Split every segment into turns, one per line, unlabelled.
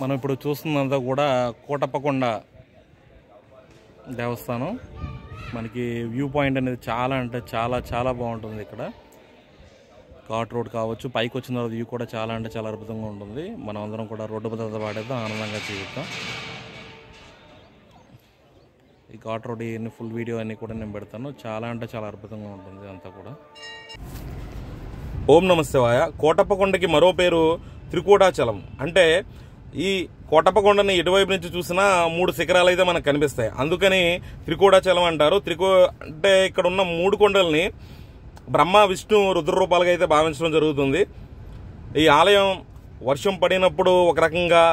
మనం ఇప్పుడు చూస్తున్నంతా కూడా కోటప్పకొండ దేవస్థానం. మనకి వ్యూ పాయింట్ అనేది చాలా అంటే చాలా చాలా బాగుంటుంది. ఇక్కడ ఘాట్ రోడ్ కావచ్చు, పైకి వచ్చిన తర్వాత వ్యూ కూడా చాలా అంటే చాలా అద్భుతంగా ఉంటుంది. మనం అందరం కూడా రోడ్డు భద్రత పాడేద్దాం, ఆనందంగా జీవిద్దాం. ఈ ఘాట్ రోడ్ ఫుల్ వీడియో అన్నీ కూడా నేను పెడతాను. చాలా అంటే చాలా అద్భుతంగా ఉంటుంది అంతా కూడా. ఓం నమః శివాయ. కోటప్పకొండకి మరో పేరు త్రికూటాచలం. అంటే ఈ కోటప్పకొండని ఎటువైపు నుంచి చూసినా 3 శిఖరాలు అయితే మనకు కనిపిస్తాయి, అందుకని త్రికూటాచలం అంటారు. అంటే ఇక్కడ ఉన్న 3 కొండల్ని బ్రహ్మ విష్ణు రుద్ర రూపాలుగా అయితే భావించడం జరుగుతుంది. ఈ ఆలయం వర్షం పడినప్పుడు ఒక రకంగా,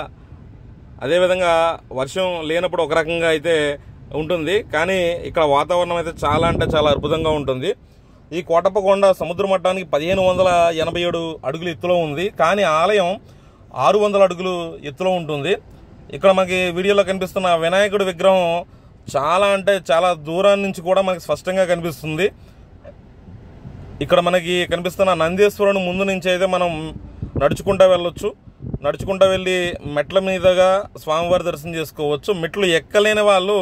అదేవిధంగా వర్షం లేనప్పుడు ఒక రకంగా అయితే ఉంటుంది. కానీ ఇక్కడ వాతావరణం అయితే చాలా అంటే చాలా అద్భుతంగా ఉంటుంది. ఈ కోటప్పకొండ సముద్ర మట్టానికి 1587 అడుగుల ఎత్తులో ఉంది. కానీ ఆలయం 600 అడుగులు ఎత్తులో ఉంటుంది. ఇక్కడ మనకి వీడియోలో కనిపిస్తున్న వినాయకుడి విగ్రహం చాలా అంటే చాలా దూరం నుంచి కూడా మనకి స్పష్టంగా కనిపిస్తుంది. ఇక్కడ మనకి కనిపిస్తున్న నందీశ్వరుని ముందు నుంచి అయితే మనం నడుచుకుంటూ వెళ్ళొచ్చు. నడుచుకుంటూ వెళ్ళి మెట్ల మీదుగా స్వామివారి దర్శనం చేసుకోవచ్చు. మెట్లు ఎక్కలేని వాళ్ళు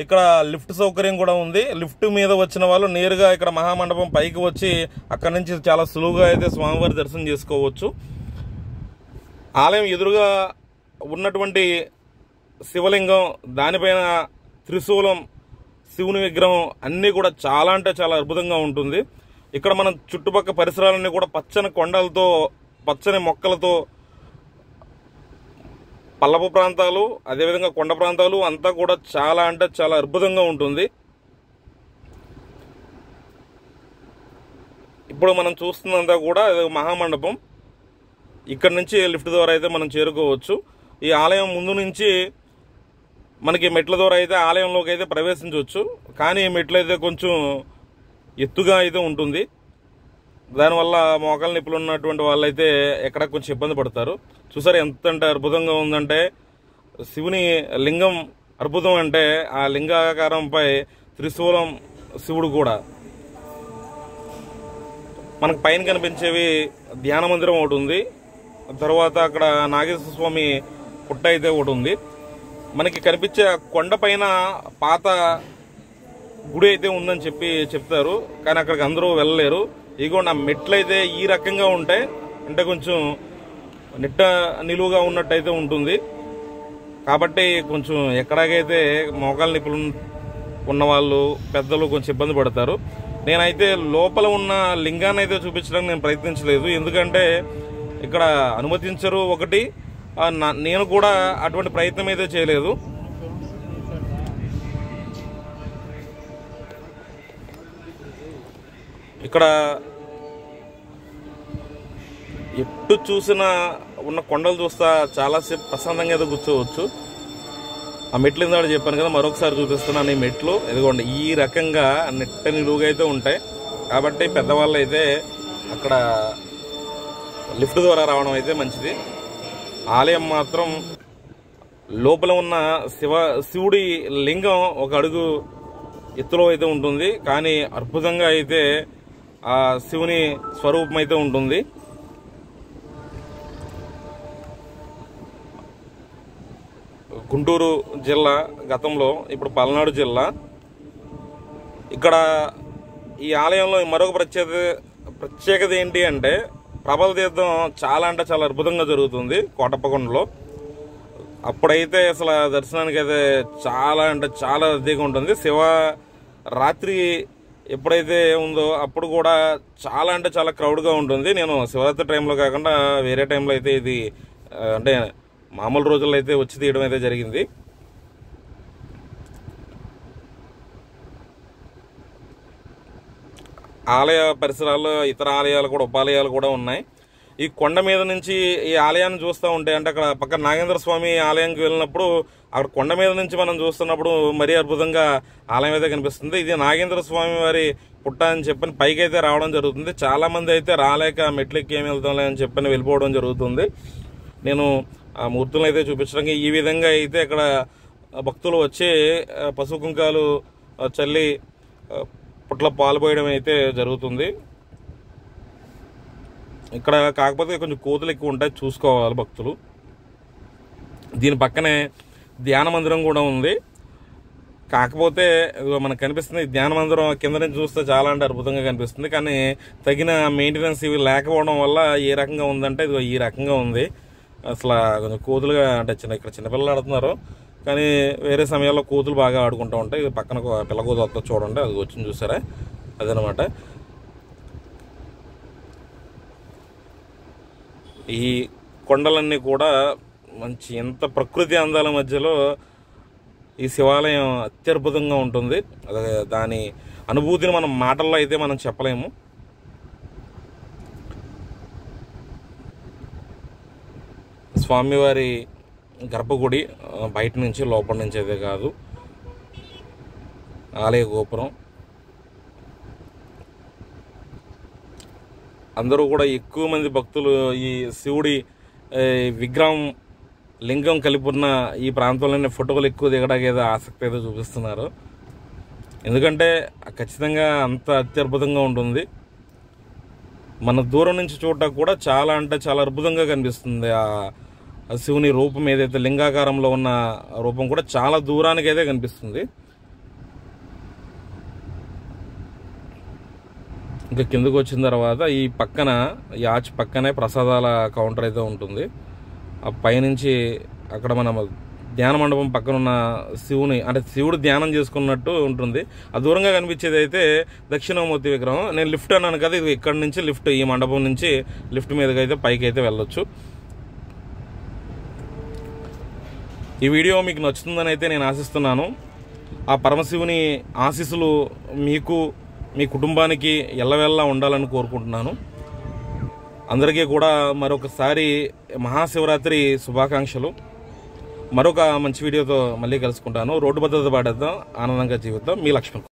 ఇక్కడ లిఫ్ట్ సౌకర్యం కూడా ఉంది. లిఫ్ట్ మీద వచ్చిన వాళ్ళు నేరుగా ఇక్కడ మహామండపం పైకి వచ్చి అక్కడి నుంచి చాలా సులువుగా అయితే స్వామివారి దర్శనం చేసుకోవచ్చు. ఆలయం ఎదురుగా ఉన్నటువంటి శివలింగం, దానిపైన త్రిశూలం, శివుని విగ్రహం అన్నీ కూడా చాలా అంటే చాలా అద్భుతంగా ఉంటుంది. ఇక్కడ మనం చుట్టుపక్కల పరిసరాలన్నీ కూడా పచ్చని కొండలతో, పచ్చని మొక్కలతో, పల్లపు ప్రాంతాలు, అదేవిధంగా కొండ ప్రాంతాలు అంతా కూడా చాలా అంటే చాలా అద్భుతంగా ఉంటుంది. ఇప్పుడు మనం చూస్తున్నంతా కూడా మహామండపం. ఇక్కడ నుంచి లిఫ్ట్ ద్వారా అయితే మనం చేరుకోవచ్చు. ఈ ఆలయం ముందు నుంచి మనకి మెట్ల ద్వారా అయితే ఆలయంలోకి అయితే ప్రవేశించవచ్చు. కానీ మెట్లు అయితే కొంచెం ఎత్తుగా అయితే ఉంటుంది. దానివల్ల మోకాళ్ళ నొప్పులు ఉన్నటువంటి వాళ్ళైతే ఎక్కడ కొంచెం ఇబ్బంది పడతారు. చూసారు ఎంత అంటే అద్భుతంగా ఉందంటే, శివుని లింగం అద్భుతం. అంటే ఆ లింగాకారంపై త్రిశూలం శివుడు కూడా. మనకు పైన కనిపించేవి ధ్యాన మందిరం ఒకటి ఉంది. తర్వాత అక్కడ నాగేశ్వర స్వామి పుట్ట అయితే ఒకటి ఉంది. మనకి కనిపించే కొండ పైన పాత గుడి అయితే ఉందని చెప్తారు. కానీ అక్కడికి అందరూ వెళ్ళలేరు. ఇగో నా మెట్లు అయితే ఈ రకంగా ఉంటాయి. అంటే కొంచెం నిట్ట నిలువుగా ఉన్నట్టయితే ఉంటుంది. కాబట్టి కొంచెం ఎక్కడికైతే మోకాళ్ళ నొప్పులు ఉన్నవాళ్ళు, పెద్దలు కొంచెం ఇబ్బంది పడతారు. నేనైతే లోపల ఉన్న లింగాన్ని అయితే చూపించడానికి నేను ప్రయత్నించలేదు. ఎందుకంటే ఇక్కడ అనుమతించరు ఒకటి, నేను కూడా అటువంటి ప్రయత్నం అయితే చేయలేదు. ఇక్కడ ఎటు చూసినా ఉన్న కొండలు చూస్తా చాలాసేపు ప్రశాంతంగా అయితే కూర్చోవచ్చు. ఆ మెట్లు ఇందాక చెప్పాను కదా, మరొకసారి చూపిస్తున్నాను. ఈ మెట్లు ఇదిగోండి ఈ రకంగా నెట్ట నిలువుగా అయితే ఉంటాయి. కాబట్టి పెద్దవాళ్ళు అయితే అక్కడ లిఫ్ట్ ద్వారా రావడం అయితే మంచిది. ఆలయం మాత్రం లోపల ఉన్న శివుడి లింగం 1 అడుగు ఎత్తులో అయితే ఉంటుంది. కానీ అద్భుతంగా అయితే ఆ శివుని స్వరూపం అయితే ఉంటుంది. గుంటూరు జిల్లా గతంలో, ఇప్పుడు పల్నాడు జిల్లా. ఇక్కడ ఈ ఆలయంలో మరొక ప్రత్యేకత ఏంటి అంటే, ప్రభల తీర్థం చాలా అంటే చాలా అద్భుతంగా జరుగుతుంది కోటప్పకొండలో. అప్పుడైతే అసలు దర్శనానికి అయితే చాలా అంటే చాలా రద్దీగా ఉంటుంది. రాత్రి ఎప్పుడైతే ఉందో అప్పుడు కూడా చాలా అంటే చాలా క్రౌడ్గా ఉంటుంది. నేను శివరాత్రి టైంలో కాకుండా వేరే టైంలో అయితే ఇది అంటే మామూలు రోజుల్లో అయితే వచ్చి తీయడం అయితే జరిగింది. ఆలయ పరిసరాల్లో ఇతర ఆలయాలు కూడా, ఉపాలయాలు కూడా ఉన్నాయి. ఈ కొండ మీద నుంచి ఈ ఆలయాన్ని చూస్తూ ఉంటే, అంటే అక్కడ పక్కన నాగేంద్ర స్వామి ఆలయానికి వెళ్ళినప్పుడు అక్కడ కొండ మీద నుంచి మనం చూస్తున్నప్పుడు మరీ అద్భుతంగా ఆలయం అయితే కనిపిస్తుంది. ఇది నాగేంద్ర స్వామి వారి పుట్ట అని చెప్పని పైకి అయితే రావడం జరుగుతుంది. చాలా మంది అయితే రాలేక మెట్లెక్కి ఏమి వెళ్తాంలే అని చెప్పని వెళ్ళిపోవడం జరుగుతుంది. నేను ఆ మూర్తులను అయితే చూపించడానికి ఈ విధంగా అయితే ఇక్కడ భక్తులు వచ్చి పసుపు కుంకాలు చల్లి పుట్ల పాలు పోయడం అయితే జరుగుతుంది. ఇక్కడ కాకపోతే కొంచెం కోతులు ఎక్కువ ఉంటాయి, చూసుకోవాలి భక్తులు. దీని పక్కనే ధ్యాన మందిరం కూడా ఉంది. కాకపోతే మనకు కనిపిస్తుంది ధ్యాన మందిరం కింద నుంచి చూస్తే చాలా అంటే అద్భుతంగా కనిపిస్తుంది. కానీ తగిన మెయింటెనెన్స్ ఇవి లేకపోవడం వల్ల ఏ రకంగా ఉందంటే ఇది ఈ రకంగా ఉంది. అసలు కొంచెం కోతులుగా అంటే ఇక్కడ చిన్నపిల్లలు ఆడుతున్నారు, కానీ వేరే సమయాల్లో కోతులు బాగా ఆడుకుంటూ ఉంటాయి. ఇది పక్కన పిల్ల కోత వస్తా చూడండి, అది వచ్చింది చూసారా, అదనమాట. ఈ కొండలన్నీ కూడా మంచి ఎంత ప్రకృతి అందాల మధ్యలో ఈ శివాలయం అత్యద్భుతంగా ఉంటుంది. దాని అనుభూతిని మనం మాటల్లో అయితే మనం చెప్పలేము. స్వామివారి గర్భగుడి బయట నుంచి లోపల నుంచి అయితే కాదు, ఆలయ గోపురం. అందరూ కూడా ఎక్కువ మంది భక్తులు ఈ శివుడి విగ్రహం లింగం కలిపి ఉన్న ఈ ప్రాంతంలోనే ఫోటోలు ఎక్కువ దిగడానికి ఏదో ఆసక్తి అయితే చూపిస్తున్నారు. ఎందుకంటే ఖచ్చితంగా అంత అత్యద్భుతంగా ఉంటుంది. మన దూరం నుంచి చూడటానికి కూడా చాలా అంటే చాలా అద్భుతంగా కనిపిస్తుంది. ఆ శివుని రూపం ఏదైతే లింగాకారంలో ఉన్న రూపం కూడా చాలా దూరానికి అయితే కనిపిస్తుంది. ఇంకా కిందకు వచ్చిన తర్వాత ఈ పక్కన ఈ ఆర్చ్ పక్కనే ప్రసాదాల కౌంటర్ అయితే ఉంటుంది. ఆ పైనుంచి అక్కడ మనం ధ్యాన మండపం పక్కన ఉన్న శివుని అంటే శివుడు ధ్యానం చేసుకున్నట్టు ఉంటుంది. ఆ దూరంగా కనిపించేది అయితే దక్షిణామూర్తి విగ్రహం. నేను లిఫ్ట్ అన్నాను కదా, ఇది ఇక్కడ నుంచి లిఫ్ట్, ఈ మండపం నుంచి లిఫ్ట్ మీదకి అయితే పైకి అయితే వెళ్ళొచ్చు. ఈ వీడియో మీకు నచ్చుతుందని అయితే నేను ఆశిస్తున్నాను. ఆ పరమశివుని ఆశీస్సులు మీకు మీ కుటుంబానికి ఎల్లవెల్లా ఉండాలని కోరుకుంటున్నాను. అందరికీ కూడా మరొకసారి మహాశివరాత్రి శుభాకాంక్షలు. మరొక మంచి వీడియోతో మళ్ళీ కలుసుకుంటాను. రోడ్డు భద్రత పాడేద్దాం, ఆనందంగా జీవిద్దాం. మీ లక్ష్మణ్.